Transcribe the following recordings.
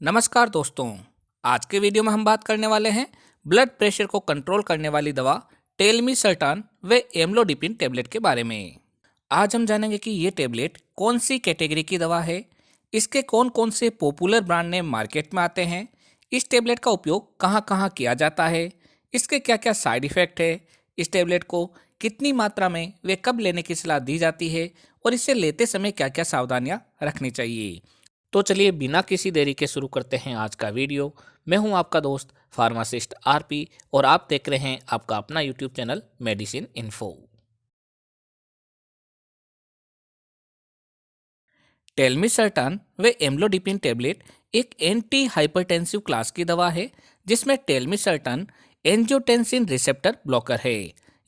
नमस्कार दोस्तों। आज के वीडियो में हम बात करने वाले हैं ब्लड प्रेशर को कंट्रोल करने वाली दवा टेलमिसर्टान व एम्लोडिपिन टेबलेट के बारे में। आज हम जानेंगे कि ये टेबलेट कौन सी कैटेगरी की दवा है, इसके कौन कौन से पॉपुलर ब्रांड नेम मार्केट में आते हैं, इस टेबलेट का उपयोग कहाँ कहाँ किया जाता है, इसके क्या क्या साइड इफ़ेक्ट है, इस टेबलेट को कितनी मात्रा में वे कब लेने की सलाह दी जाती है और इसे लेते समय क्या क्या सावधानियाँ रखनी चाहिए। तो चलिए बिना किसी देरी के शुरू करते हैं आज का वीडियो। मैं हूं आपका दोस्त फार्मासिस्ट आरपी और आप देख रहे हैं आपका अपना यूट्यूब चैनल मेडिसिन इन्फो। टेलमिसर्टान व एम्लोडिपिन टेबलेट एक एंटी हाइपरटेंसिव क्लास की दवा है जिसमें टेलमिसर्टान एंजियोटेंसिन रिसेप्टर ब्लॉकर है।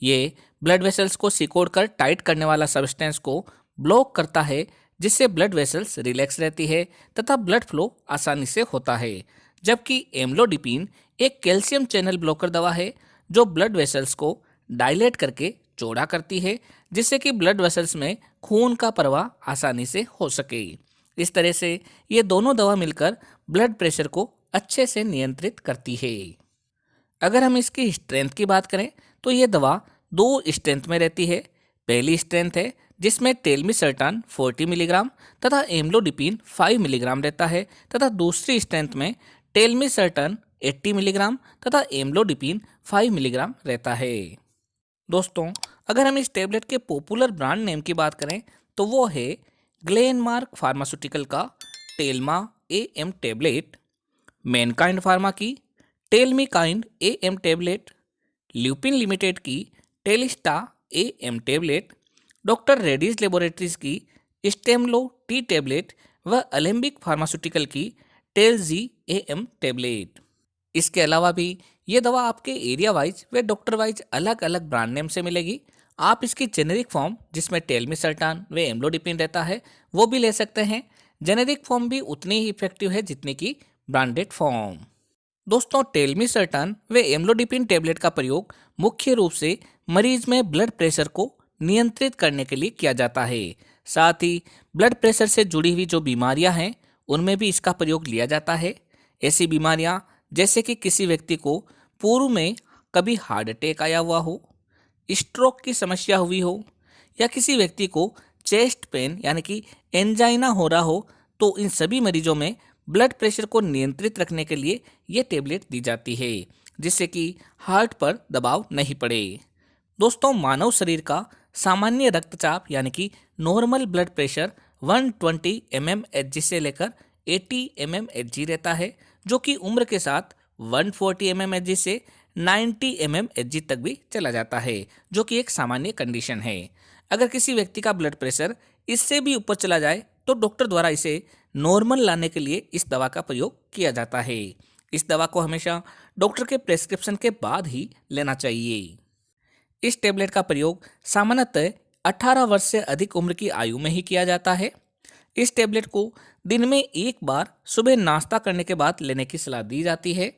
ये ब्लड वेसल्स को सिकोड़कर टाइट करने वाला सब्सटेंस को ब्लॉक करता है जिससे ब्लड वेसल्स रिलैक्स रहती है तथा ब्लड फ्लो आसानी से होता है। जबकि एम्लोडिपिन एक कैल्शियम चैनल ब्लॉकर दवा है जो ब्लड वेसल्स को डायलेट करके चौड़ा करती है जिससे कि ब्लड वेसल्स में खून का प्रवाह आसानी से हो सके। इस तरह से ये दोनों दवा मिलकर ब्लड प्रेशर को अच्छे से नियंत्रित करती है। अगर हम इसकी स्ट्रेंथ की बात करें तो ये दवा दो स्ट्रेंथ में रहती है। पहली स्ट्रेंथ है जिसमें टेलमिसर्टान 40 मिलीग्राम तथा एम्लोडिपिन 5 मिलीग्राम रहता है तथा दूसरी स्ट्रेंथ में टेलमिसर्टान 80 मिलीग्राम तथा एम्लोडिपिन 5 मिलीग्राम रहता है। दोस्तों, अगर हम इस टेबलेट के पॉपुलर ब्रांड नेम की बात करें तो वो है ग्लेनमार्क फार्मास्यूटिकल का Telma M tablet, Mankind pharma की Telmikind M tablet, Lupin limited की Telista M tablet, doctor Reddy's laboratories की स्टेमलो टी टेबलेट व अलेम्बिक फार्मास्यूटिकल की टेलजी एम टेबलेट। इसके अलावा भी ये दवा आपके एरिया वाइज व डॉक्टर वाइज अलग अलग ब्रांड नेम से मिलेगी। आप इसकी जेनेरिक फॉर्म जिसमें टेलमिसर्टान व एम्लोडिपिन रहता है वो भी ले सकते हैं। जेनेरिक फॉर्म भी उतनी ही इफेक्टिव है जितनी की ब्रांडेड फॉर्म। दोस्तों, टेलमिसर्टान व एम्लोडिपिन टेबलेट का प्रयोग मुख्य रूप से मरीज में ब्लड प्रेशर को नियंत्रित करने के लिए किया जाता है। साथ ही ब्लड प्रेशर से जुड़ी हुई जो बीमारियां हैं उनमें भी इसका प्रयोग लिया जाता है। ऐसी बीमारियां जैसे कि किसी व्यक्ति को पूर्व में कभी हार्ट अटैक आया हुआ हो, स्ट्रोक की समस्या हुई हो या किसी व्यक्ति को चेस्ट पेन यानी कि एंजाइना हो रहा हो, तो इन सभी मरीजों में ब्लड प्रेशर को नियंत्रित रखने के लिए ये टेबलेट दी जाती है जिससे कि हार्ट पर दबाव नहीं पड़े। दोस्तों, मानव शरीर का सामान्य रक्तचाप यानी कि नॉर्मल ब्लड प्रेशर 120 mmHg से लेकर 80 mmHg रहता है जो कि उम्र के साथ 140 mmHg से 90 mmHg तक भी चला जाता है जो कि एक सामान्य कंडीशन है। अगर किसी व्यक्ति का ब्लड प्रेशर इससे भी ऊपर चला जाए तो डॉक्टर द्वारा इसे नॉर्मल लाने के लिए इस दवा का प्रयोग किया जाता है। इस दवा को हमेशा डॉक्टर के प्रेस्क्रिप्शन के बाद ही लेना चाहिए। इस टेबलेट का प्रयोग सामान्यतः 18 वर्ष से अधिक उम्र की आयु में ही किया जाता है। इस टेबलेट को दिन में एक बार सुबह नाश्ता करने के बाद लेने की सलाह दी जाती है।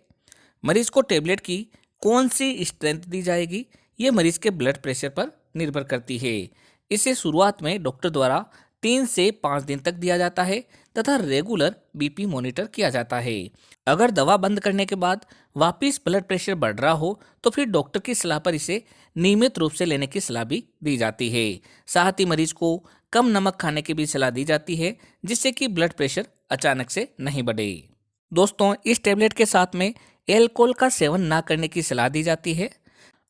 मरीज को टेबलेट की कौन सी स्ट्रेंथ दी जाएगी ये मरीज के ब्लड प्रेशर पर निर्भर करती है। इसे शुरुआत में डॉक्टर द्वारा 3 से 5 दिन तक दिया जाता है तथा रेगुलर बीपी मॉनिटर किया जाता है। अगर दवा बंद करने के बाद वापिस ब्लड प्रेशर बढ़ रहा हो तो फिर डॉक्टर की सलाह पर इसे नियमित रूप से लेने की सलाह भी दी जाती है। साथ ही मरीज को कम नमक खाने की भी सलाह दी जाती है जिससे कि ब्लड प्रेशर अचानक से नहीं बढ़े। दोस्तों, इस टेबलेट के साथ में एल्कोहल का सेवन ना करने की सलाह दी जाती है।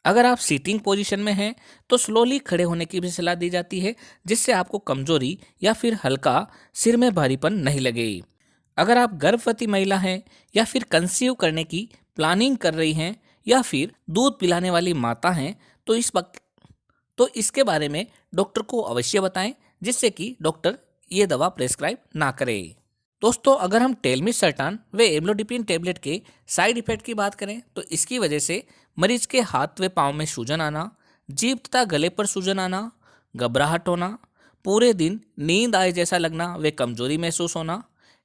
अगर आप सीटिंग पोजीशन में हैं तो स्लोली खड़े होने की भी सलाह दी जाती है जिससे आपको कमजोरी या फिर हल्का सिर में भारीपन नहीं लगे। अगर आप गर्भवती महिला हैं या फिर कंसीव करने की प्लानिंग कर रही हैं या फिर दूध पिलाने वाली माता हैं तो इसके बारे में डॉक्टर को अवश्य बताएं जिससे कि डॉक्टर ये दवा प्रेस्क्राइब ना करे। दोस्तों, अगर हम टेलमिसर्टान व एम्लोडिपिन टेबलेट के साइड इफेक्ट की बात करें तो इसकी वजह से मरीज के हाथ व पाँव में सूजन आना, जीभ तथा गले पर सूजन आना, घबराहट होना, पूरे दिन नींद आए जैसा लगना व कमजोरी महसूस होना,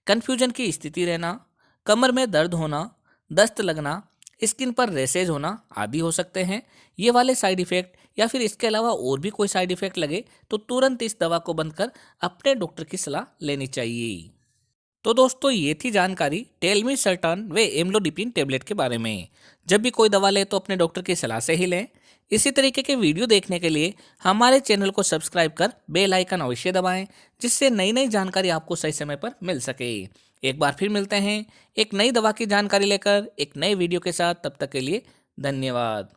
कन्फ्यूजन की स्थिति रहना, कमर में दर्द होना, दस्त लगना, स्किन पर रैशेज होना आदि हो सकते हैं। ये वाले साइड इफेक्ट या फिर इसके अलावा और भी कोई साइड इफेक्ट लगे तो तुरंत इस दवा को बंद कर अपने डॉक्टर की सलाह लेनी चाहिए। तो दोस्तों ये थी जानकारी टेलमिसर्टन व एम्लोडिपिन टेबलेट के बारे में। जब भी कोई दवा लें तो अपने डॉक्टर की सलाह से ही लें। इसी तरीके के वीडियो देखने के लिए हमारे चैनल को सब्सक्राइब कर बेल आइकन अवश्य दबाएं, जिससे नई नई जानकारी आपको सही समय पर मिल सके। एक बार फिर मिलते हैं एक नई दवा की जानकारी लेकर एक नए वीडियो के साथ। तब तक के लिए धन्यवाद।